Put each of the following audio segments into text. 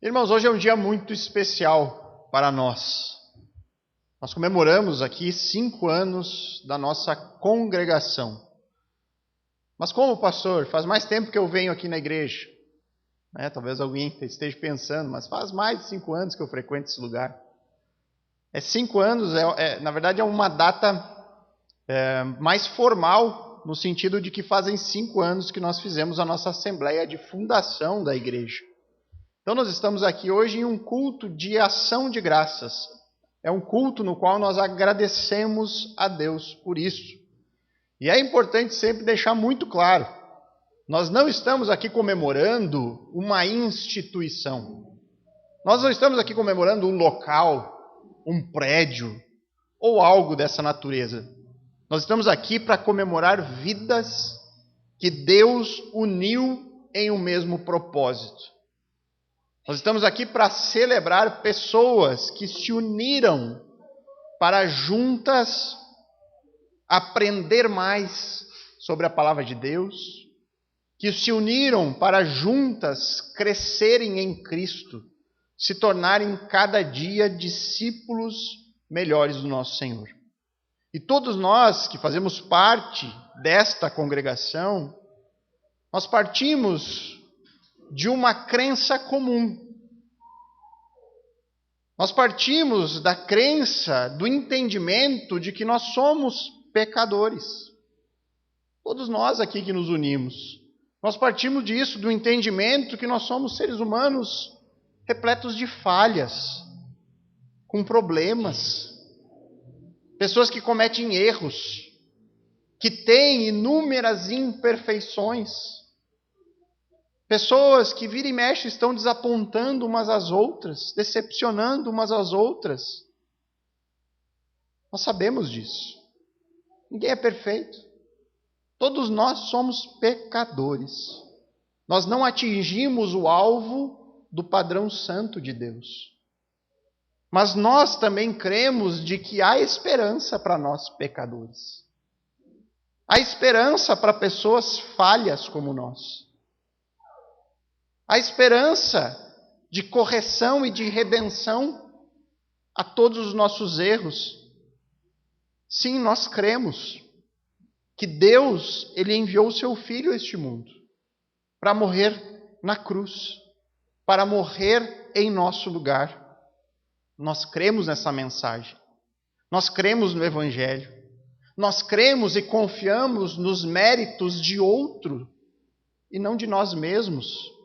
Irmãos, hoje é um dia muito especial para nós. Nós comemoramos aqui 5 anos da nossa congregação. Mas como, pastor, faz mais tempo que eu venho aqui na igreja. Talvez alguém esteja pensando, mas faz mais de 5 anos que eu frequento esse lugar. 5 anos, na verdade, é uma data mais formal, no sentido de que fazem 5 anos que nós fizemos a nossa assembleia de fundação da igreja. Então nós estamos aqui hoje em um culto de ação de graças. É um culto no qual nós agradecemos a Deus por isso. E é importante sempre deixar muito claro, nós não estamos aqui comemorando uma instituição. Nós não estamos aqui comemorando um local, um prédio ou algo dessa natureza. Nós estamos aqui para comemorar vidas que Deus uniu em um mesmo propósito. Nós estamos aqui para celebrar pessoas que se uniram para juntas aprender mais sobre a palavra de Deus, que se uniram para juntas crescerem em Cristo, se tornarem cada dia discípulos melhores do nosso Senhor. E todos nós que fazemos parte desta congregação, nós partimos de uma crença comum. Nós partimos da crença, do entendimento de que nós somos pecadores. Todos nós aqui que nos unimos. Nós partimos disso, do entendimento que nós somos seres humanos repletos de falhas, com problemas. Pessoas que cometem erros, que têm inúmeras imperfeições. Pessoas que vira e mexe estão desapontando umas às outras, decepcionando umas às outras. Nós sabemos disso. Ninguém é perfeito. Todos nós somos pecadores. Nós não atingimos o alvo do padrão santo de Deus. Mas nós também cremos de que há esperança para nós pecadores. Há esperança para pessoas falhas como nós. A esperança de correção e de redenção a todos os nossos erros. Sim, nós cremos que Deus, Ele enviou o seu Filho a este mundo para morrer na cruz, para morrer em nosso lugar. Nós cremos nessa mensagem. Nós cremos no Evangelho. Nós cremos e confiamos nos méritos de outro e não de nós mesmos.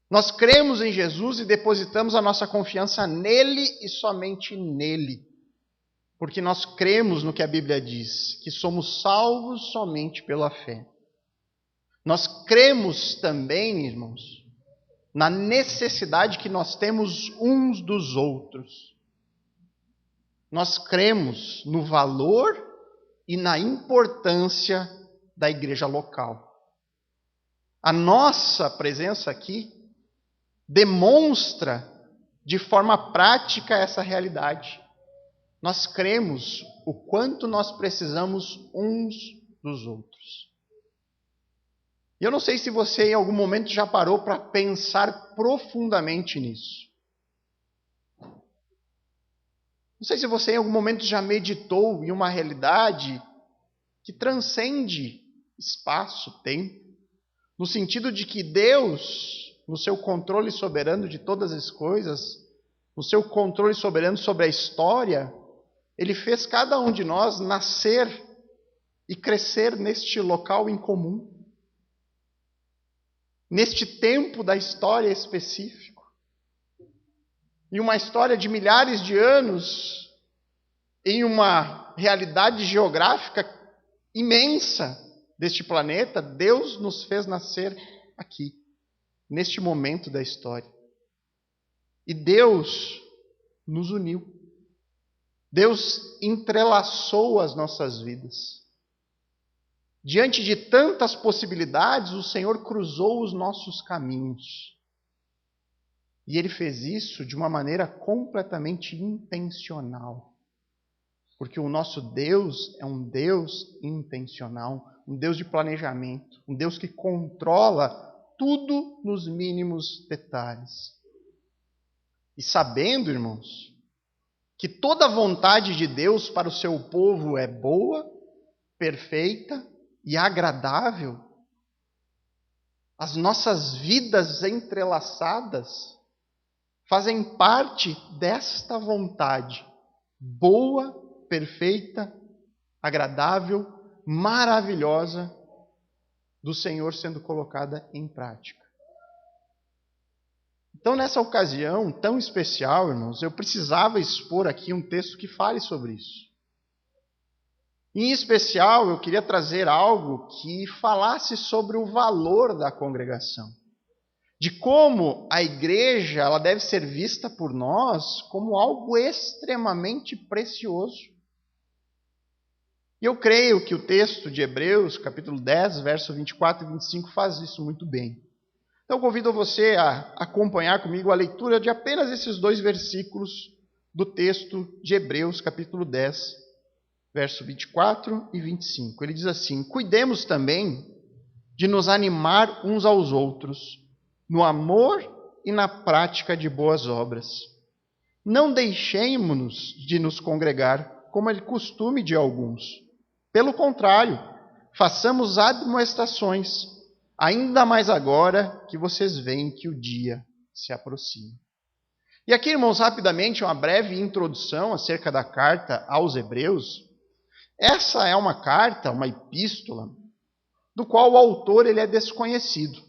Nós cremos em Jesus e depositamos a nossa confiança nele e somente nele. Porque nós cremos no que a Bíblia diz, que somos salvos somente pela fé. Nós cremos também, irmãos, na necessidade que nós temos uns dos outros. Nós cremos no valor e na importância da igreja local. A nossa presença aqui demonstra de forma prática essa realidade. Nós cremos o quanto nós precisamos uns dos outros. E eu não sei se você em algum momento já parou para pensar profundamente nisso. Não sei se você em algum momento já meditou em uma realidade que transcende espaço, tempo, no sentido de que Deus, no seu controle soberano de todas as coisas, no seu controle soberano sobre a história, Ele fez cada um de nós nascer e crescer neste local em comum. Neste tempo da história específico. Em uma história de milhares de anos, em uma realidade geográfica imensa deste planeta, Deus nos fez nascer aqui, neste momento da história. E Deus nos uniu. Deus entrelaçou as nossas vidas. Diante de tantas possibilidades, o Senhor cruzou os nossos caminhos. E Ele fez isso de uma maneira completamente intencional. Porque o nosso Deus é um Deus intencional, um Deus de planejamento, um Deus que controla tudo nos mínimos detalhes. e sabendo, irmãos, que toda a vontade de Deus para o seu povo é boa, perfeita e agradável, as nossas vidas entrelaçadas fazem parte desta vontade boa, perfeita, agradável, maravilhosa do Senhor sendo colocada em prática. Então, nessa ocasião tão especial, irmãos, eu precisava expor aqui um texto que fale sobre isso. Em especial, eu queria trazer algo que falasse sobre o valor da congregação. De como a igreja ela deve ser vista por nós como algo extremamente precioso. E eu creio que o texto de Hebreus, capítulo 10, verso 24 e 25, faz isso muito bem. Então, eu convido você a acompanhar comigo a leitura de apenas esses 2 versículos do texto de Hebreus, capítulo 10, verso 24 e 25. Ele diz assim: cuidemos também de nos animar uns aos outros, no amor e na prática de boas obras. Não deixemos-nos de nos congregar, como é costume de alguns. Pelo contrário, façamos admoestações, ainda mais agora que vocês veem que o dia se aproxima. E aqui, irmãos, rapidamente, uma breve introdução acerca da carta aos Hebreus. Essa é uma carta, uma epístola, do qual o autor ele é desconhecido.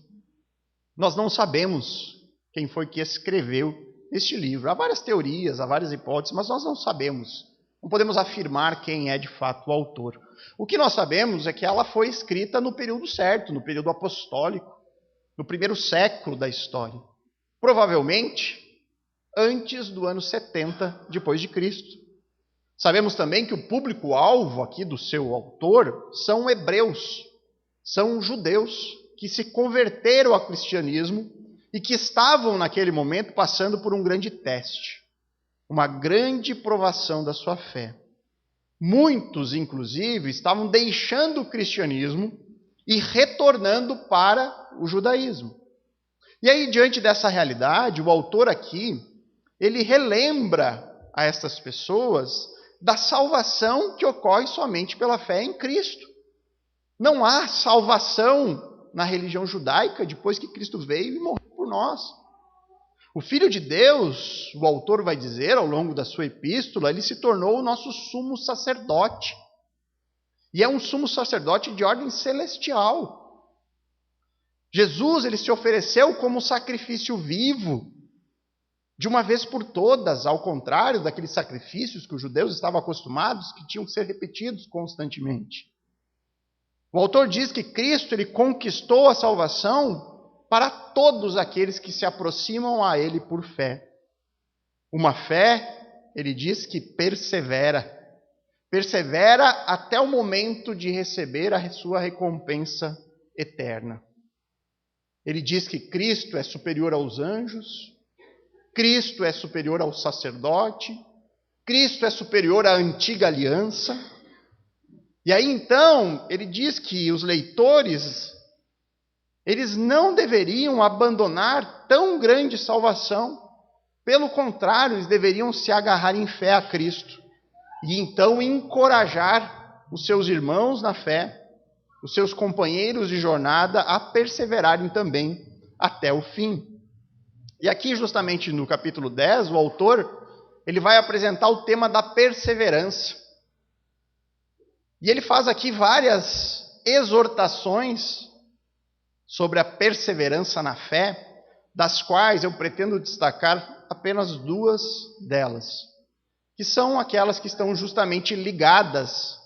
Nós não sabemos quem foi que escreveu este livro. Há várias teorias, há várias hipóteses, mas nós não sabemos. Não podemos afirmar quem é de fato o autor. O que nós sabemos é que ela foi escrita no período certo, no período apostólico, no primeiro século da história. Provavelmente antes do ano 70 depois de Cristo. Sabemos também que o público-alvo aqui do seu autor são hebreus, são judeus que se converteram ao cristianismo e que estavam naquele momento passando por um grande teste, uma grande provação da sua fé. Muitos, inclusive, estavam deixando o cristianismo e retornando para o judaísmo. E aí, diante dessa realidade, o autor aqui, ele relembra a estas pessoas da salvação que ocorre somente pela fé em Cristo. Não há salvação na religião judaica depois que Cristo veio e morreu por nós. O Filho de Deus, o autor vai dizer ao longo da sua epístola, ele se tornou o nosso sumo sacerdote. E é um sumo sacerdote de ordem celestial. Jesus, ele se ofereceu como sacrifício vivo, de uma vez por todas, ao contrário daqueles sacrifícios que os judeus estavam acostumados, que tinham que ser repetidos constantemente. O autor diz que Cristo ele conquistou a salvação para todos aqueles que se aproximam a Ele por fé. Uma fé, ele diz que persevera. Persevera até o momento de receber a sua recompensa eterna. Ele diz que Cristo é superior aos anjos, Cristo é superior ao sacerdote, Cristo é superior à antiga aliança. E aí então, ele diz que os leitores, eles não deveriam abandonar tão grande salvação. Pelo contrário, eles deveriam se agarrar em fé a Cristo. E então encorajar os seus irmãos na fé, os seus companheiros de jornada a perseverarem também até o fim. E aqui justamente no capítulo 10, o autor ele vai apresentar o tema da perseverança. E ele faz aqui várias exortações sobre a perseverança na fé, das quais eu pretendo destacar apenas 2 delas, que são aquelas que estão justamente ligadas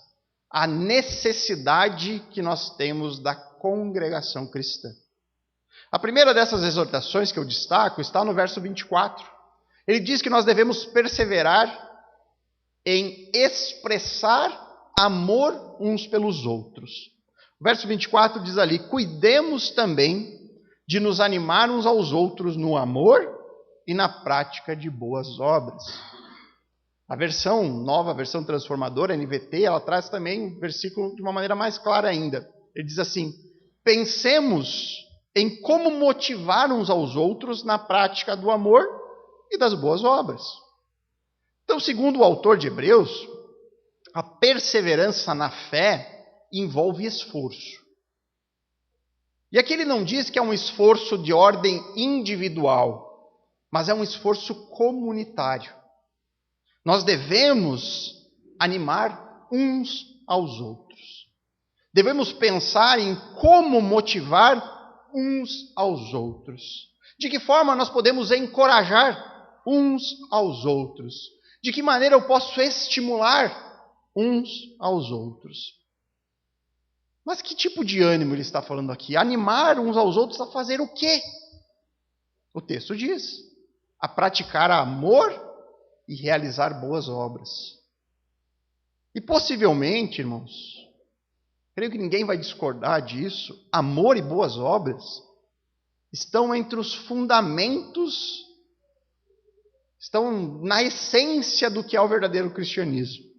à necessidade que nós temos da congregação cristã. A primeira dessas exortações que eu destaco está no verso 24. Ele diz que nós devemos perseverar em expressar amor uns pelos outros. O verso 24 diz ali: cuidemos também de nos animar uns aos outros no amor e na prática de boas obras. A versão nova, a versão transformadora, NVT, ela traz também um versículo de uma maneira mais clara ainda. Ele diz assim: pensemos em como motivar uns aos outros na prática do amor e das boas obras. Então, segundo o autor de Hebreus, a perseverança na fé envolve esforço. E aqui ele não diz que é um esforço de ordem individual, mas é um esforço comunitário. Nós devemos animar uns aos outros. Devemos pensar em como motivar uns aos outros. De que forma nós podemos encorajar uns aos outros. De que maneira eu posso estimular uns aos outros. Mas que tipo de ânimo ele está falando aqui? Animar uns aos outros a fazer o quê? O texto diz: a praticar amor e realizar boas obras. E possivelmente, irmãos, creio que ninguém vai discordar disso, amor e boas obras estão entre os fundamentos, estão na essência do que é o verdadeiro cristianismo.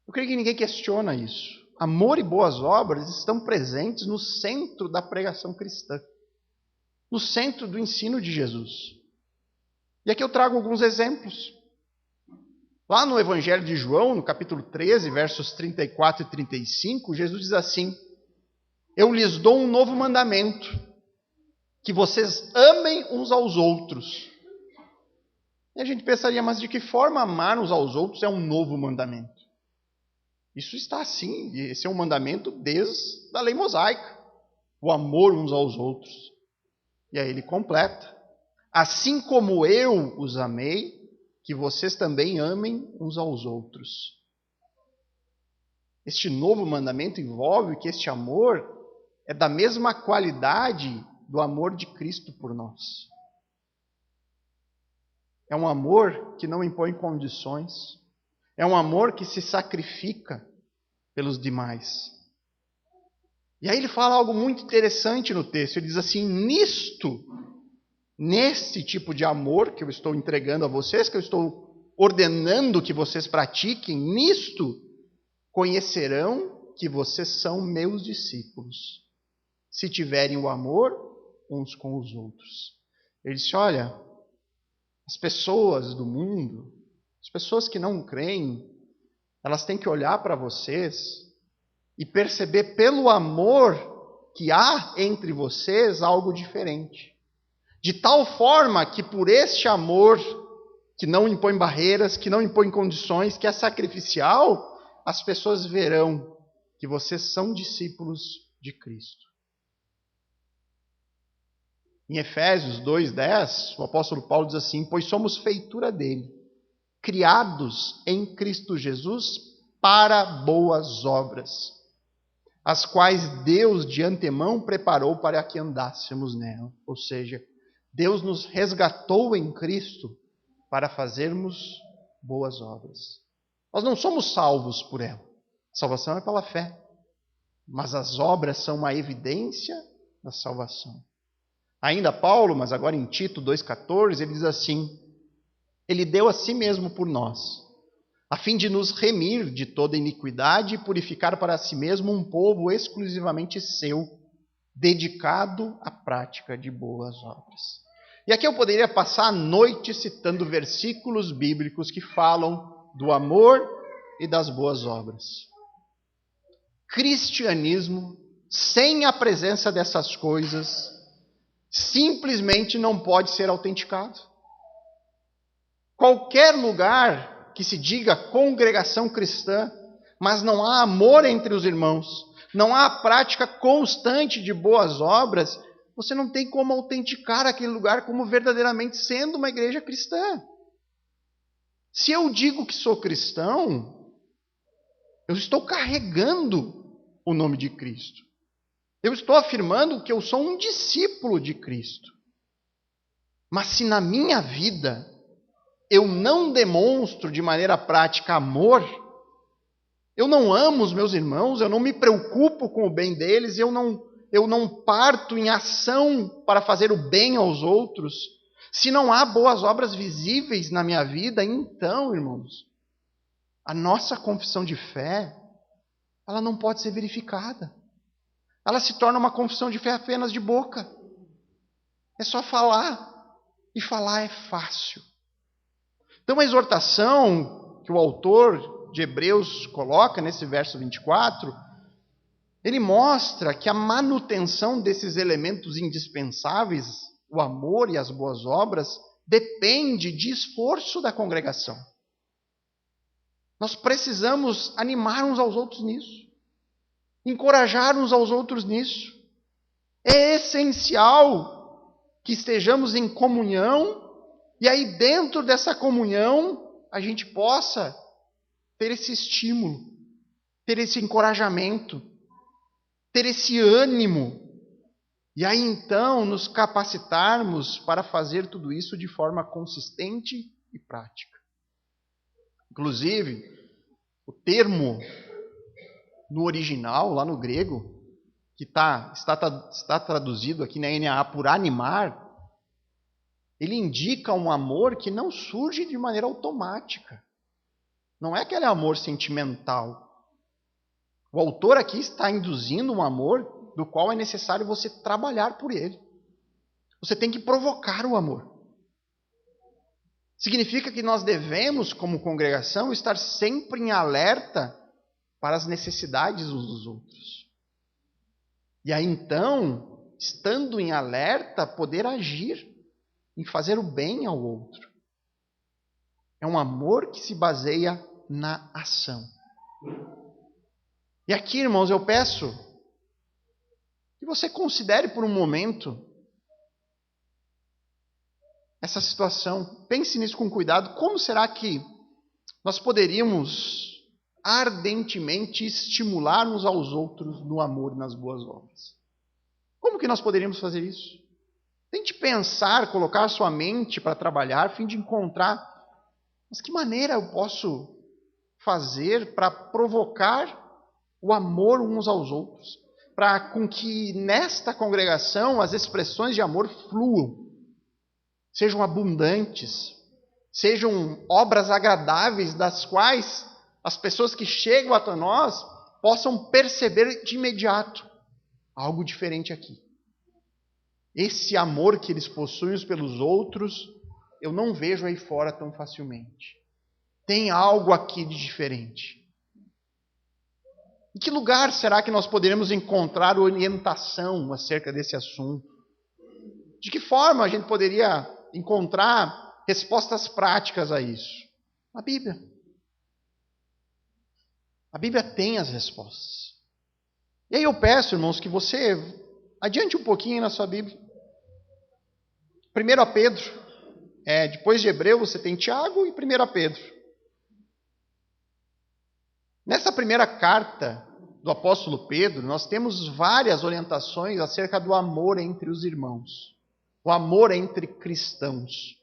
Eu creio que ninguém questiona isso. Amor e boas obras estão presentes no centro da pregação cristã, no centro do ensino de Jesus. E aqui eu trago alguns exemplos. Lá no Evangelho de João, no capítulo 13, versos 34 e 35, Jesus diz assim: eu lhes dou um novo mandamento, que vocês amem uns aos outros. E a gente pensaria, mas de que forma amar uns aos outros é um novo mandamento? Isso está assim, esse é um mandamento desde a lei mosaica, o amor uns aos outros. E aí ele completa: assim como eu os amei, que vocês também amem uns aos outros. Este novo mandamento envolve que este amor é da mesma qualidade do amor de Cristo por nós. É um amor que não impõe condições. É um amor que se sacrifica pelos demais. E aí ele fala algo muito interessante no texto. Ele diz assim: nesse tipo de amor que eu estou entregando a vocês, que eu estou ordenando que vocês pratiquem, nisto conhecerão que vocês são meus discípulos, se tiverem o amor uns com os outros. Ele disse: olha, as pessoas do mundo, as pessoas que não creem, elas têm que olhar para vocês e perceber pelo amor que há entre vocês algo diferente. De tal forma que por este amor, que não impõe barreiras, que não impõe condições, que é sacrificial, as pessoas verão que vocês são discípulos de Cristo. Em Efésios 2:10, o apóstolo Paulo diz assim: pois somos feitura dele, criados em Cristo Jesus para boas obras, as quais Deus de antemão preparou para que andássemos nela. Ou seja, Deus nos resgatou em Cristo para fazermos boas obras. Nós não somos salvos por ela. A salvação é pela fé. Mas as obras são uma evidência da salvação. Ainda Paulo, mas agora em Tito 2,14, ele diz assim: ele deu a si mesmo por nós, a fim de nos remir de toda iniquidade e purificar para si mesmo um povo exclusivamente seu, dedicado à prática de boas obras. E aqui eu poderia passar a noite citando versículos bíblicos que falam do amor e das boas obras. Cristianismo, sem a presença dessas coisas, simplesmente não pode ser autenticado. Qualquer lugar que se diga congregação cristã, mas não há amor entre os irmãos, não há prática constante de boas obras, você não tem como autenticar aquele lugar como verdadeiramente sendo uma igreja cristã. Se eu digo que sou cristão, eu estou carregando o nome de Cristo. Eu estou afirmando que eu sou um discípulo de Cristo. Mas se na minha vida eu não demonstro de maneira prática amor, eu não amo os meus irmãos, eu não me preocupo com o bem deles, eu não parto em ação para fazer o bem aos outros, se não há boas obras visíveis na minha vida, então, irmãos, a nossa confissão de fé, ela não pode ser verificada. Ela se torna uma confissão de fé apenas de boca. É só falar. E falar é fácil. Então a exortação que o autor de Hebreus coloca nesse verso 24, ele mostra que a manutenção desses elementos indispensáveis, o amor e as boas obras, depende de esforço da congregação. Nós precisamos animar uns aos outros nisso. Encorajar uns aos outros nisso. É essencial que estejamos em comunhão e aí dentro dessa comunhão a gente possa ter esse estímulo, ter esse encorajamento, ter esse ânimo. E aí então nos capacitarmos para fazer tudo isso de forma consistente e prática. Inclusive, o termo no original, lá no grego, que está traduzido aqui na NAA por animar, ele indica um amor que não surge de maneira automática. Não é aquele amor sentimental. O autor aqui está induzindo um amor do qual é necessário você trabalhar por ele. Você tem que provocar o amor. Significa que nós devemos, como congregação, estar sempre em alerta para as necessidades uns dos outros. E aí então, estando em alerta, poder agir em fazer o bem ao outro. É um amor que se baseia na ação. E aqui, irmãos, eu peço que você considere por um momento essa situação. Pense nisso com cuidado. Como será que nós poderíamos ardentemente estimular uns aos outros no amor e nas boas obras? Como que nós poderíamos fazer isso? Tente pensar, colocar a sua mente para trabalhar, a fim de encontrar, mas que maneira eu posso fazer para provocar o amor uns aos outros, para com que nesta congregação as expressões de amor fluam, sejam abundantes, sejam obras agradáveis das quais as pessoas que chegam até nós possam perceber de imediato algo diferente aqui. Esse amor que eles possuem uns pelos outros, eu não vejo aí fora tão facilmente. Tem algo aqui de diferente. Em que lugar será que nós poderemos encontrar orientação acerca desse assunto? De que forma a gente poderia encontrar respostas práticas a isso? Na Bíblia. A Bíblia tem as respostas. E aí eu peço, irmãos, que você adiante um pouquinho na sua Bíblia. 1 Pedro, depois de Hebreu você tem Tiago e 1 Pedro. Nessa primeira carta do apóstolo Pedro, nós temos várias orientações acerca do amor entre os irmãos. O amor entre cristãos.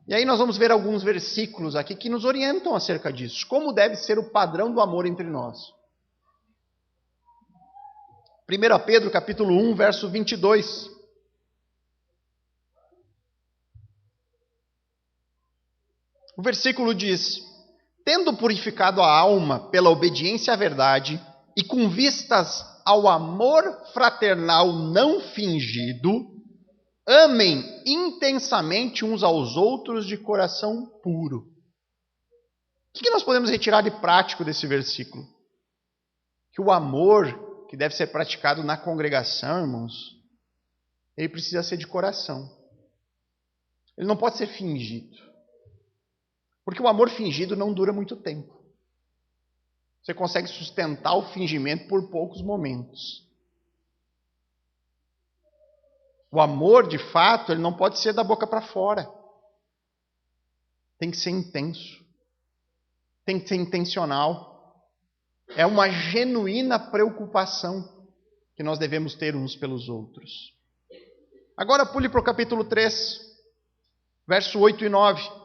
E aí nós vamos ver alguns versículos aqui que nos orientam acerca disso. Como deve ser o padrão do amor entre nós. 1 Pedro capítulo 1, verso 22. O versículo diz: tendo purificado a alma pela obediência à verdade e com vistas ao amor fraternal não fingido, amem intensamente uns aos outros de coração puro. O que nós podemos retirar de prático desse versículo? Que o amor que deve ser praticado na congregação, irmãos, ele precisa ser de coração. Ele não pode ser fingido. Porque o amor fingido não dura muito tempo. Você consegue sustentar o fingimento por poucos momentos. O amor, de fato, ele não pode ser da boca para fora. Tem que ser intenso. Tem que ser intencional. É uma genuína preocupação que nós devemos ter uns pelos outros. Agora pule para o capítulo 3, verso 8 e 9.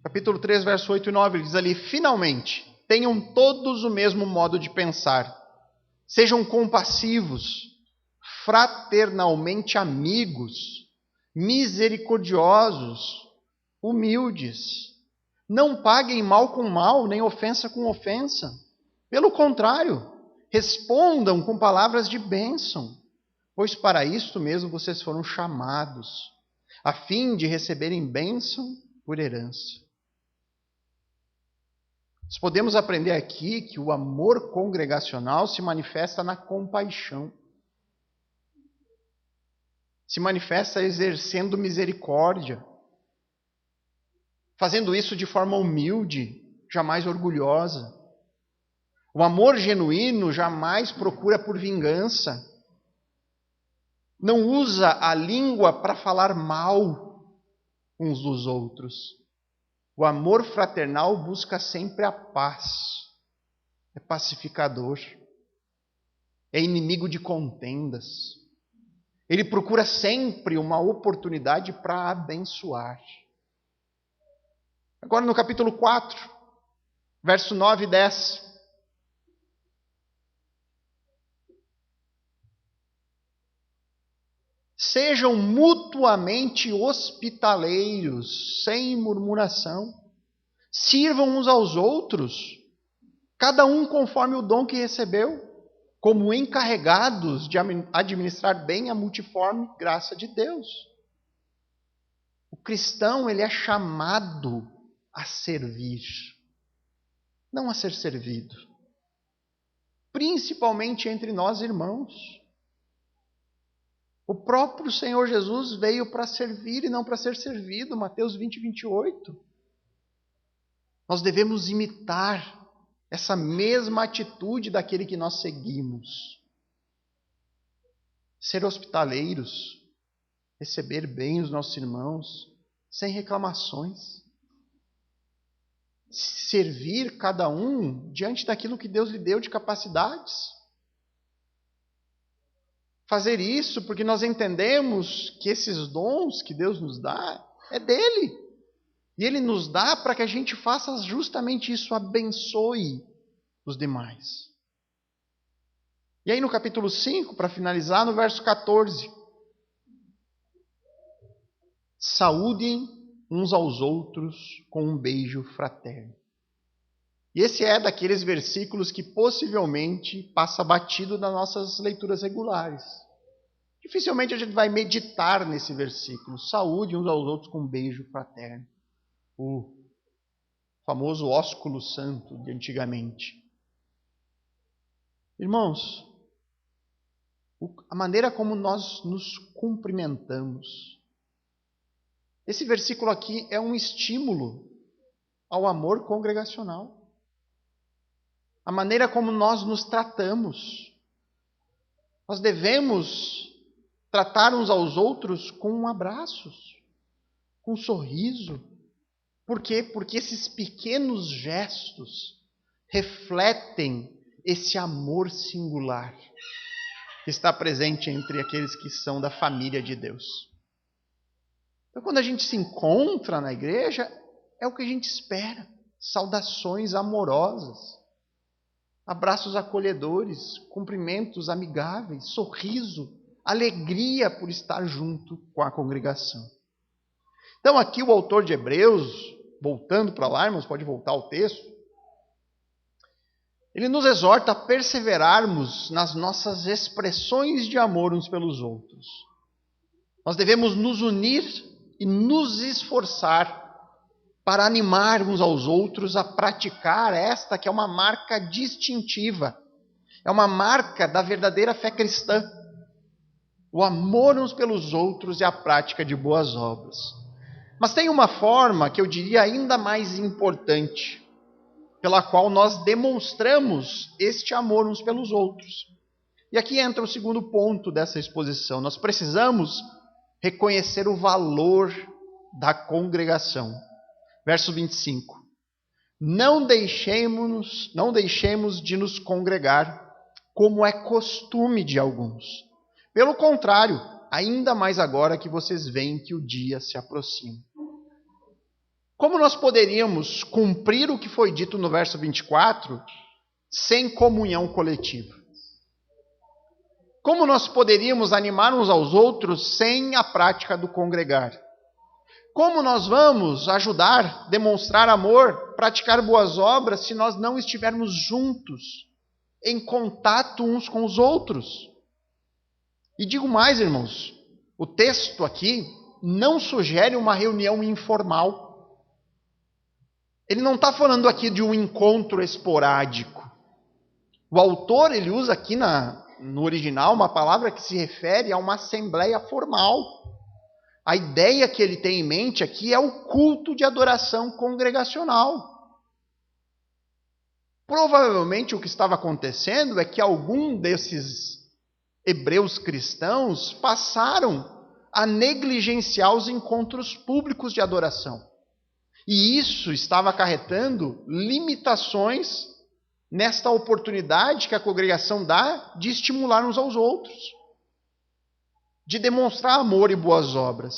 Capítulo 3, verso 8 e 9, ele diz ali: finalmente, tenham todos o mesmo modo de pensar. Sejam compassivos, fraternalmente amigos, misericordiosos, humildes. Não paguem mal com mal, nem ofensa com ofensa. Pelo contrário, respondam com palavras de bênção, Pois para isto mesmo vocês foram chamados, a fim de receberem bênção por herança. Nós podemos aprender aqui que o amor congregacional se manifesta na compaixão. Se manifesta exercendo misericórdia, fazendo isso de forma humilde, jamais orgulhosa. O amor genuíno jamais procura por vingança. Não usa a língua para falar mal uns dos outros. O amor fraternal busca sempre a paz. É pacificador. É inimigo de contendas. Ele procura sempre uma oportunidade para abençoar. Agora no capítulo 4, verso 9 e 10. Sejam mutuamente hospitaleiros, sem murmuração. Sirvam uns aos outros, cada um conforme o dom que recebeu, como encarregados de administrar bem a multiforme graça de Deus. O cristão, ele é chamado a servir, não a ser servido. Principalmente entre nós irmãos. O próprio Senhor Jesus veio para servir e não para ser servido. Mateus 20, 28. Nós devemos imitar essa mesma atitude daquele que nós seguimos. Ser hospitaleiros, receber bem os nossos irmãos, sem reclamações. Servir cada um diante daquilo que Deus lhe deu de capacidades. Fazer isso porque nós entendemos que esses dons que Deus nos dá é dele. E ele nos dá para que a gente faça justamente isso, abençoe os demais. E aí no capítulo 5, para finalizar, no verso 14. Saúdem uns aos outros com um beijo fraterno. E esse é daqueles versículos que possivelmente passa batido nas nossas leituras regulares. Dificilmente a gente vai meditar nesse versículo. Saúde uns aos outros com um beijo fraterno. O famoso ósculo santo de antigamente. Irmãos, a maneira como nós nos cumprimentamos. Esse versículo aqui é um estímulo ao amor congregacional. A maneira como nós nos tratamos. Nós devemos tratar uns aos outros com abraços, com um sorriso. Por quê? Porque esses pequenos gestos refletem esse amor singular que está presente entre aqueles que são da família de Deus. Então, quando a gente se encontra na igreja, é o que a gente espera. Saudações amorosas. Abraços acolhedores, cumprimentos amigáveis, sorriso, alegria por estar junto com a congregação. Então aqui o autor de Hebreus, voltando para lá, irmãos, pode voltar ao texto, ele nos exorta a perseverarmos nas nossas expressões de amor uns pelos outros. Nós devemos nos unir e nos esforçar para animar uns aos outros a praticar esta que é uma marca distintiva. É uma marca da verdadeira fé cristã. O amor uns pelos outros e a prática de boas obras. Mas tem uma forma que eu diria ainda mais importante, pela qual nós demonstramos este amor uns pelos outros. E aqui entra o segundo ponto dessa exposição. Nós precisamos reconhecer o valor da congregação. Verso 25. Não deixemos de nos congregar, como é costume de alguns. Pelo contrário, ainda mais agora que vocês veem que o dia se aproxima. Como nós poderíamos cumprir o que foi dito no verso 24 sem comunhão coletiva? Como nós poderíamos animar uns aos outros sem a prática do congregar? Como nós vamos ajudar, demonstrar amor, praticar boas obras se nós não estivermos juntos, em contato uns com os outros? E digo mais, irmãos, o texto aqui não sugere uma reunião informal. Ele não está falando aqui de um encontro esporádico. O autor, ele usa aqui no original uma palavra que se refere a uma assembleia formal. A ideia que ele tem em mente aqui é o culto de adoração congregacional. Provavelmente o que estava acontecendo é que algum desses hebreus cristãos passaram a negligenciar os encontros públicos de adoração. E isso estava acarretando limitações nesta oportunidade que a congregação dá de estimular uns aos outros, de demonstrar amor e boas obras.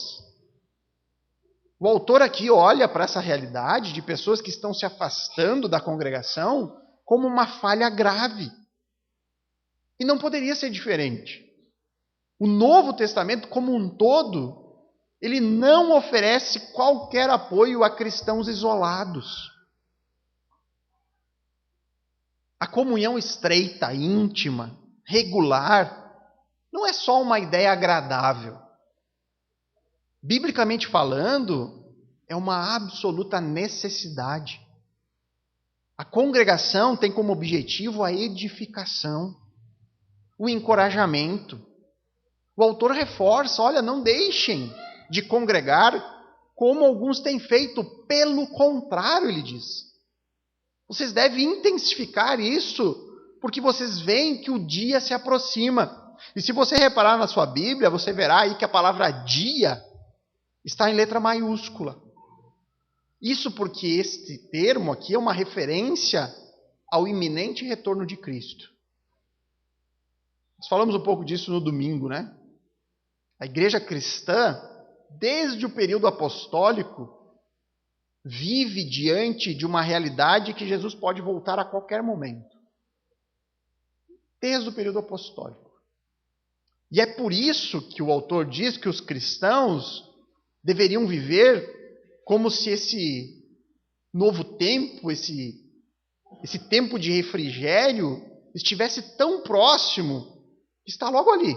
O autor aqui olha para essa realidade de pessoas que estão se afastando da congregação como uma falha grave. E não poderia ser diferente. O Novo Testamento, como um todo, ele não oferece qualquer apoio a cristãos isolados. A comunhão estreita, íntima, regular, não é só uma ideia agradável. Biblicamente falando, é uma absoluta necessidade. A congregação tem como objetivo a edificação, o encorajamento. O autor reforça, olha, não deixem de congregar como alguns têm feito, pelo contrário, ele diz. Vocês devem intensificar isso, porque vocês veem que o dia se aproxima. E se você reparar na sua Bíblia, você verá aí que a palavra dia está em letra maiúscula. Isso porque este termo aqui é uma referência ao iminente retorno de Cristo. Nós falamos um pouco disso no domingo, né? A igreja cristã, desde o período apostólico, vive diante de uma realidade que Jesus pode voltar a qualquer momento. Desde o período apostólico. E é por isso que o autor diz que os cristãos deveriam viver como se esse novo tempo, esse tempo de refrigério, estivesse tão próximo, que está logo ali.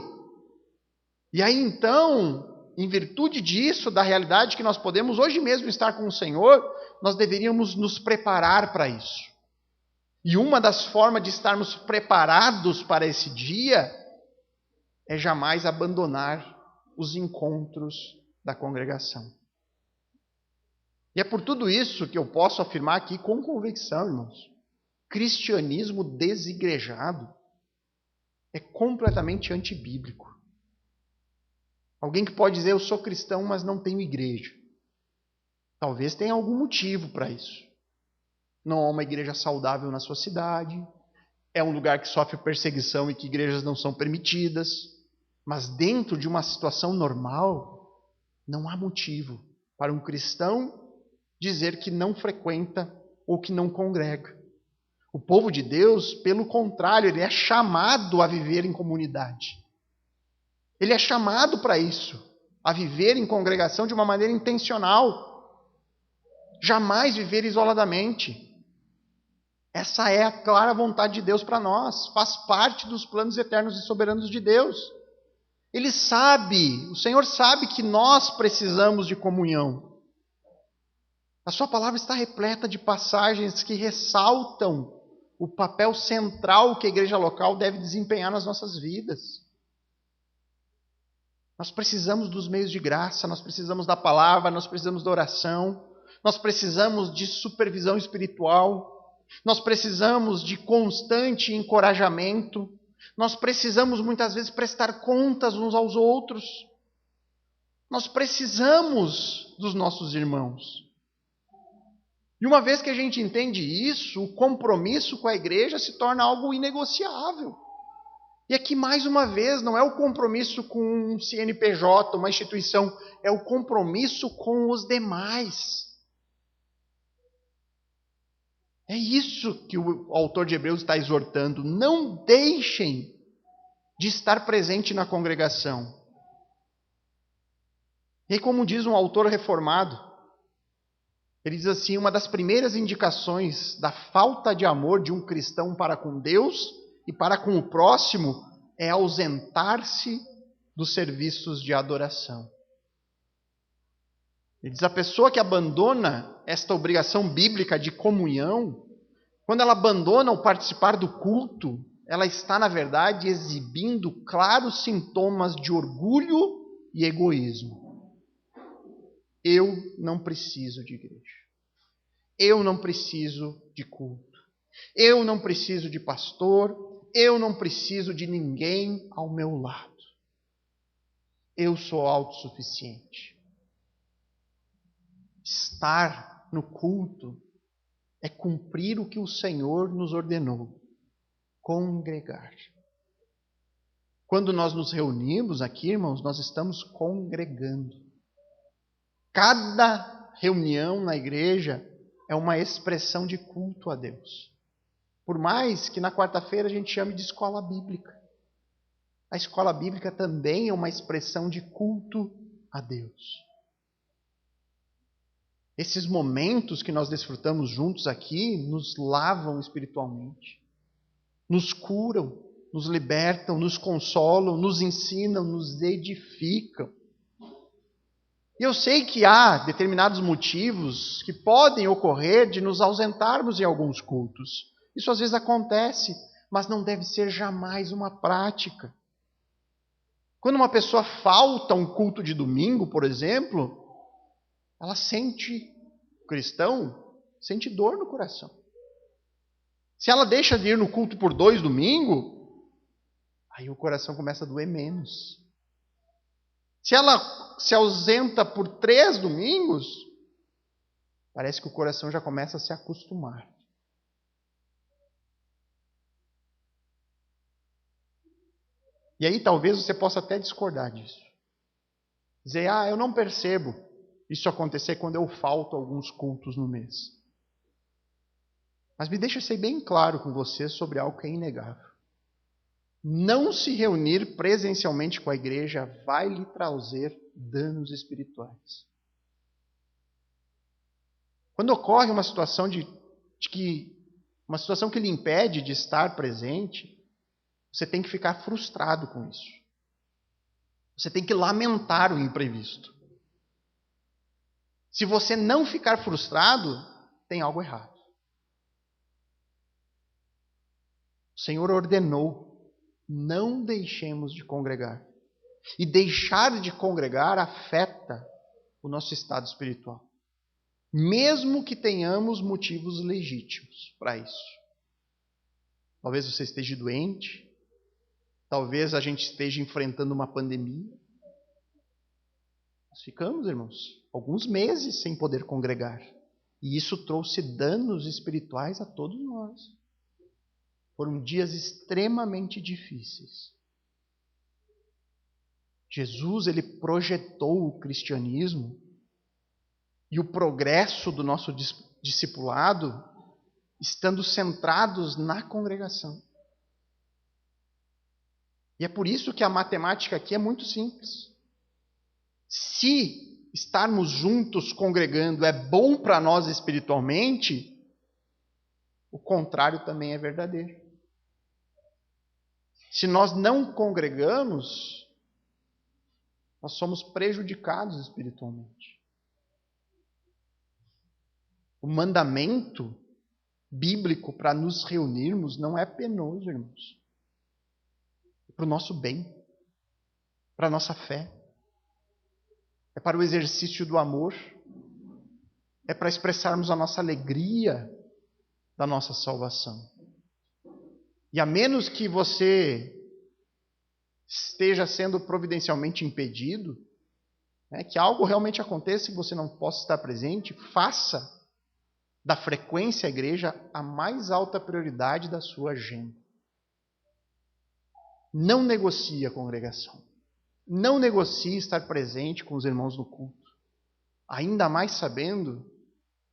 E aí então, em virtude disso, da realidade que nós podemos hoje mesmo estar com o Senhor, nós deveríamos nos preparar para isso. E uma das formas de estarmos preparados para esse dia é jamais abandonar os encontros da congregação. E é por tudo isso que eu posso afirmar aqui com convicção, irmãos, cristianismo desigrejado é completamente antibíblico. Alguém que pode dizer, eu sou cristão, mas não tenho igreja. Talvez tenha algum motivo para isso. Não há uma igreja saudável na sua cidade, é um lugar que sofre perseguição e que igrejas não são permitidas, mas dentro de uma situação normal, não há motivo para um cristão dizer que não frequenta ou que não congrega. O povo de Deus, pelo contrário, ele é chamado a viver em comunidade. Ele é chamado para isso, a viver em congregação de uma maneira intencional. Jamais viver isoladamente. Essa é a clara vontade de Deus para nós. Faz parte dos planos eternos e soberanos de Deus. Ele sabe, o Senhor sabe que nós precisamos de comunhão. A sua palavra está repleta de passagens que ressaltam o papel central que a igreja local deve desempenhar nas nossas vidas. Nós precisamos dos meios de graça, nós precisamos da palavra, nós precisamos da oração, nós precisamos de supervisão espiritual, nós precisamos de constante encorajamento, nós precisamos muitas vezes prestar contas uns aos outros, nós precisamos dos nossos irmãos. E uma vez que a gente entende isso, o compromisso com a igreja se torna algo inegociável. E aqui, mais uma vez, não é o compromisso com um CNPJ, uma instituição, é o compromisso com os demais. É isso que o autor de Hebreus está exortando. Não deixem de estar presente na congregação. E como diz um autor reformado, ele diz assim, uma das primeiras indicações da falta de amor de um cristão para com Deus e para com o próximo é ausentar-se dos serviços de adoração. Ele diz: a pessoa que abandona esta obrigação bíblica de comunhão, quando ela abandona o participar do culto, ela está, na verdade, exibindo claros sintomas de orgulho e egoísmo. Eu não preciso de igreja. Eu não preciso de culto. Eu não preciso de pastor. Eu não preciso de ninguém ao meu lado. Eu sou autossuficiente. Estar no culto é cumprir o que o Senhor nos ordenou: congregar. Quando nós nos reunimos aqui, irmãos, nós estamos congregando. Cada reunião na igreja é uma expressão de culto a Deus. Por mais que na quarta-feira a gente chame de escola bíblica. A escola bíblica também é uma expressão de culto a Deus. Esses momentos que nós desfrutamos juntos aqui nos lavam espiritualmente, nos curam, nos libertam, nos consolam, nos ensinam, nos edificam. E eu sei que há determinados motivos que podem ocorrer de nos ausentarmos em alguns cultos. Isso às vezes acontece, mas não deve ser jamais uma prática. Quando uma pessoa falta a um culto de domingo, por exemplo, ela sente, o cristão, sente dor no coração. Se ela deixa de ir no culto por 2 domingos, aí o coração começa a doer menos. Se ela se ausenta por 3 domingos, parece que o coração já começa a se acostumar. E aí talvez você possa até discordar disso. Dizer: eu não percebo isso acontecer quando eu falto alguns cultos no mês. Mas me deixa ser bem claro com você sobre algo que é inegável. Não se reunir presencialmente com a igreja vai lhe trazer danos espirituais. Quando ocorre uma situação uma situação que lhe impede de estar presente, você tem que ficar frustrado com isso. Você tem que lamentar o imprevisto. Se você não ficar frustrado, tem algo errado. O Senhor ordenou: não deixemos de congregar. E deixar de congregar afeta o nosso estado espiritual. Mesmo que tenhamos motivos legítimos para isso. Talvez você esteja doente. Talvez a gente esteja enfrentando uma pandemia. Nós ficamos, irmãos, alguns meses sem poder congregar. E isso trouxe danos espirituais a todos nós. Foram dias extremamente difíceis. Jesus, ele projetou o cristianismo e o progresso do nosso discipulado estando centrados na congregação. E é por isso que a matemática aqui é muito simples. Se estarmos juntos congregando é bom para nós espiritualmente, o contrário também é verdadeiro. Se nós não congregamos, nós somos prejudicados espiritualmente. O mandamento bíblico para nos reunirmos não é penoso, irmãos. É para o nosso bem, para a nossa fé. É para o exercício do amor. É para expressarmos a nossa alegria da nossa salvação. E a menos que você esteja sendo providencialmente impedido, que algo realmente aconteça e você não possa estar presente, faça da frequência à igreja a mais alta prioridade da sua agenda. Não negocie a congregação. Não negocie estar presente com os irmãos no culto. Ainda mais sabendo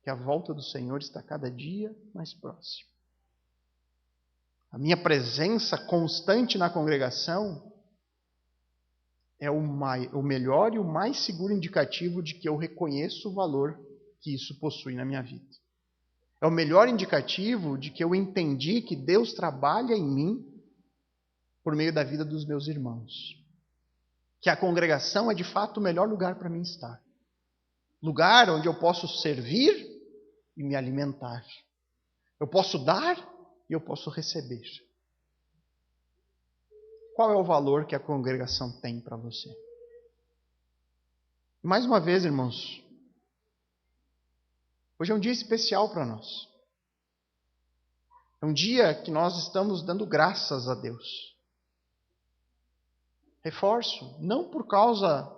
que a volta do Senhor está cada dia mais próxima. A minha presença constante na congregação é o melhor e o mais seguro indicativo de que eu reconheço o valor que isso possui na minha vida. É o melhor indicativo de que eu entendi que Deus trabalha em mim por meio da vida dos meus irmãos. que a congregação é de fato o melhor lugar para mim estar. Lugar onde eu posso servir e me alimentar. Eu posso dar e eu posso receber. Qual é o valor que a congregação tem para você? Mais uma vez, irmãos, hoje é um dia especial para nós. É um dia que nós estamos dando graças a Deus. Reforço, não por causa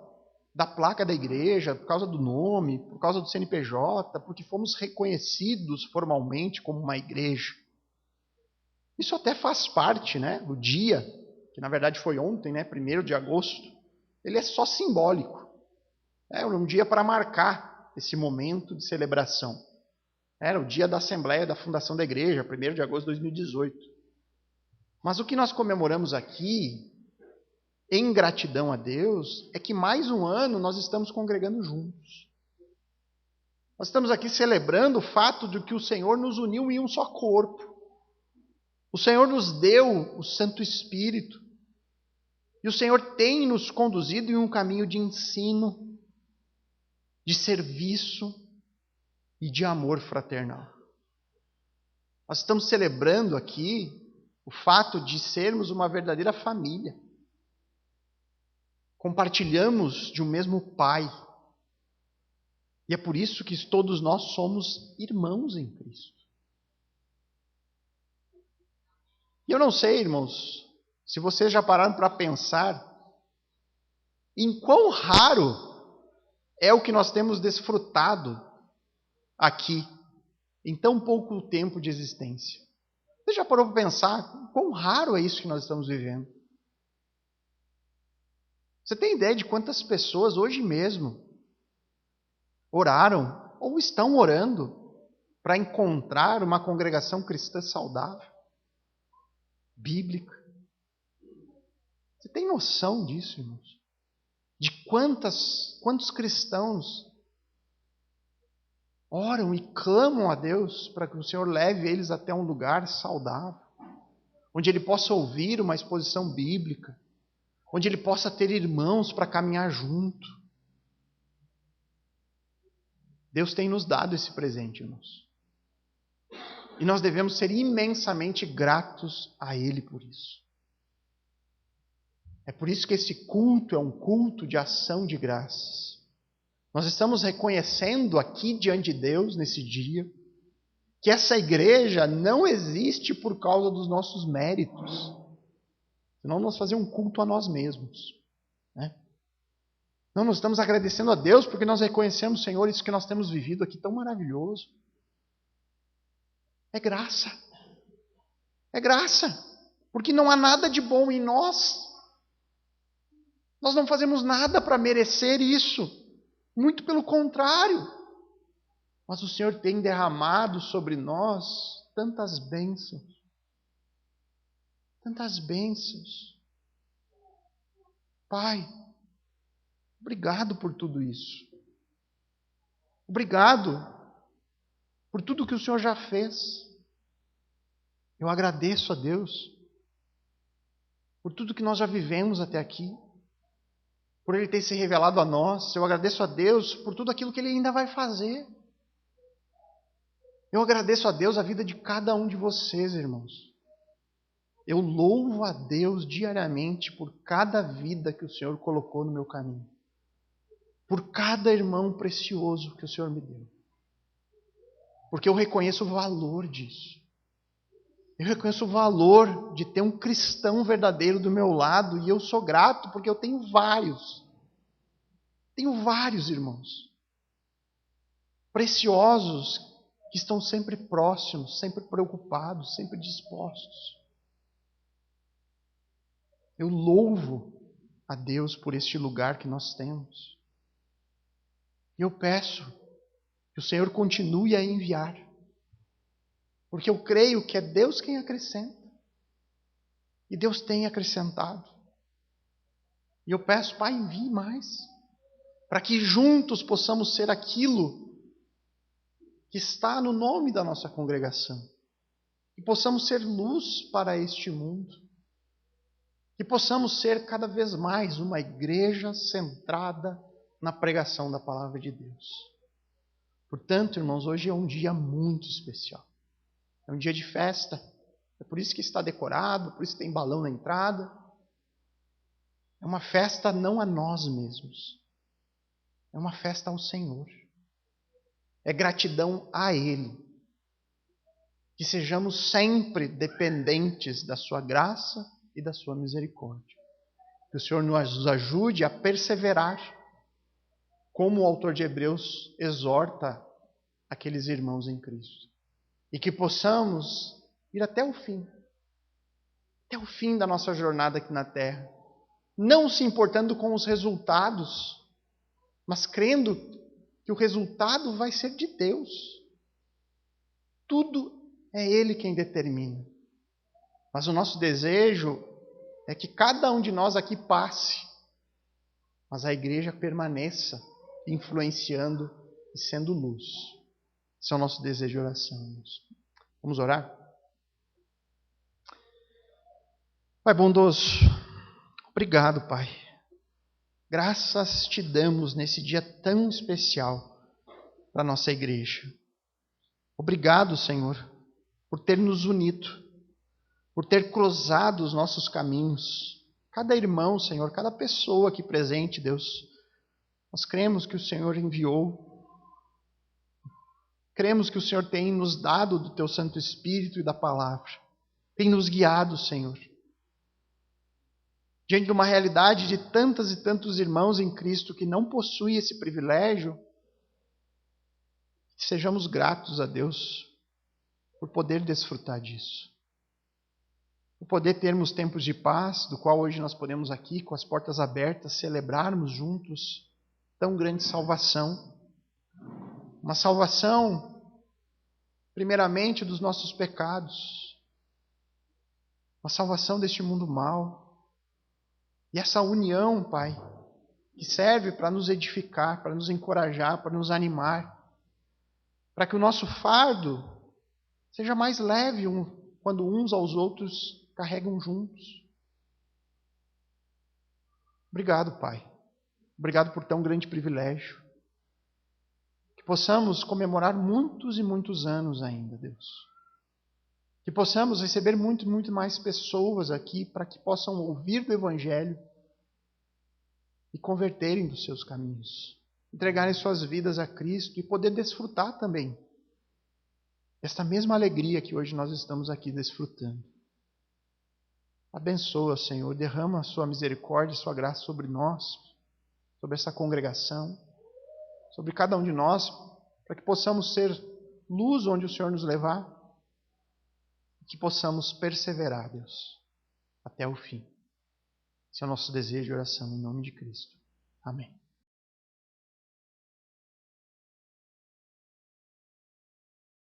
da placa da igreja, por causa do nome, por causa do CNPJ, porque fomos reconhecidos formalmente como uma igreja. Isso até faz parte, né? O dia, que na verdade foi ontem, né? 1º de agosto, ele é só simbólico. É um dia para marcar esse momento de celebração. Era o dia da Assembleia da Fundação da Igreja, 1º de agosto de 2018. Mas o que nós comemoramos aqui, em gratidão a Deus, é que mais um ano nós estamos congregando juntos. Nós estamos aqui celebrando o fato de que o Senhor nos uniu em um só corpo. O Senhor nos deu o Santo Espírito. E o Senhor tem nos conduzido em um caminho de ensino, de serviço e de amor fraternal. Nós estamos celebrando aqui o fato de sermos uma verdadeira família. Compartilhamos de um mesmo Pai. E é por isso que todos nós somos irmãos em Cristo. E eu não sei, irmãos, se vocês já pararam para pensar em quão raro é o que nós temos desfrutado aqui, em tão pouco tempo de existência. Você já parou para pensar quão raro é isso que nós estamos vivendo? Você tem ideia de quantas pessoas hoje mesmo oraram ou estão orando para encontrar uma congregação cristã saudável, bíblica? Você tem noção disso, irmãos? De quantos cristãos oram e clamam a Deus para que o Senhor leve eles até um lugar saudável, onde ele possa ouvir uma exposição bíblica, onde ele possa ter irmãos para caminhar junto. Deus tem nos dado esse presente, irmãos. E nós devemos ser imensamente gratos a Ele por isso. É por isso que esse culto é um culto de ação de graças. Nós estamos reconhecendo aqui diante de Deus, nesse dia, que essa igreja não existe por causa dos nossos méritos. Senão nós fazemos um culto a nós mesmos, né? Não, nós estamos agradecendo a Deus porque nós reconhecemos, Senhor, isso que nós temos vivido aqui tão maravilhoso. É graça. É graça. Porque não há nada de bom em nós. Nós não fazemos nada para merecer isso. Muito pelo contrário. Mas o Senhor tem derramado sobre nós tantas bênçãos. Tantas bênçãos. Pai, obrigado por tudo isso. Obrigado por tudo que o Senhor já fez. Eu agradeço a Deus por tudo que nós já vivemos até aqui, por Ele ter se revelado a nós. Eu agradeço a Deus por tudo aquilo que Ele ainda vai fazer. Eu agradeço a Deus a vida de cada um de vocês, irmãos. Eu louvo a Deus diariamente por cada vida que o Senhor colocou no meu caminho. Por cada irmão precioso que o Senhor me deu. Porque eu reconheço o valor disso. Eu reconheço o valor de ter um cristão verdadeiro do meu lado e eu sou grato porque eu tenho vários. Tenho vários irmãos. Preciosos que estão sempre próximos, sempre preocupados, sempre dispostos. Eu louvo a Deus por este lugar que nós temos. E eu peço que o Senhor continue a enviar. Porque eu creio que é Deus quem acrescenta. E Deus tem acrescentado. E eu peço, Pai, envie mais. Para que juntos possamos ser aquilo que está no nome da nossa congregação. E possamos ser luz para este mundo. Que possamos ser cada vez mais uma igreja centrada na pregação da palavra de Deus. Portanto, irmãos, hoje é um dia muito especial. É um dia de festa. É por isso que está decorado, por isso que tem balão na entrada. É uma festa não a nós mesmos. É uma festa ao Senhor. É gratidão a Ele. Que sejamos sempre dependentes da sua graça e da sua misericórdia. Que o Senhor nos ajude a perseverar, como o autor de Hebreus exorta aqueles irmãos em Cristo. E que possamos ir até o fim da nossa jornada aqui na terra. Não se importando com os resultados, mas crendo que o resultado vai ser de Deus. Tudo é Ele quem determina. Mas o nosso desejo é que cada um de nós aqui passe, mas a igreja permaneça influenciando e sendo luz. Esse é o nosso desejo de oração. Vamos orar? Pai bondoso, obrigado, Pai. Graças te damos nesse dia tão especial para a nossa igreja. Obrigado, Senhor, por ter nos unido, por ter cruzado os nossos caminhos. Cada irmão, Senhor, cada pessoa aqui presente, Deus, nós cremos que o Senhor enviou. Cremos que o Senhor tem nos dado do teu Santo Espírito e da palavra. Tem nos guiado, Senhor. Diante de uma realidade de tantas e tantos irmãos em Cristo que não possuem esse privilégio, sejamos gratos a Deus por poder desfrutar disso. Por poder termos tempos de paz, do qual hoje nós podemos aqui, com as portas abertas, celebrarmos juntos tão grande salvação. Uma salvação, primeiramente, dos nossos pecados. Uma salvação deste mundo mau. E essa união, Pai, que serve para nos edificar, para nos encorajar, para nos animar, para que o nosso fardo seja mais leve quando uns aos outros carregam juntos. Obrigado, Pai. Obrigado por tão grande privilégio. Que possamos comemorar muitos e muitos anos ainda, Deus. Que possamos receber muito mais pessoas aqui para que possam ouvir do Evangelho e converterem dos seus caminhos. Entregarem suas vidas a Cristo e poder desfrutar também desta mesma alegria que hoje nós estamos aqui desfrutando. Abençoa, Senhor, derrama a sua misericórdia e sua graça sobre nós, sobre essa congregação, sobre cada um de nós, para que possamos ser luz onde o Senhor nos levar, que possamos perseverar, Deus, até o fim. Esse é o nosso desejo e oração em nome de Cristo. Amém.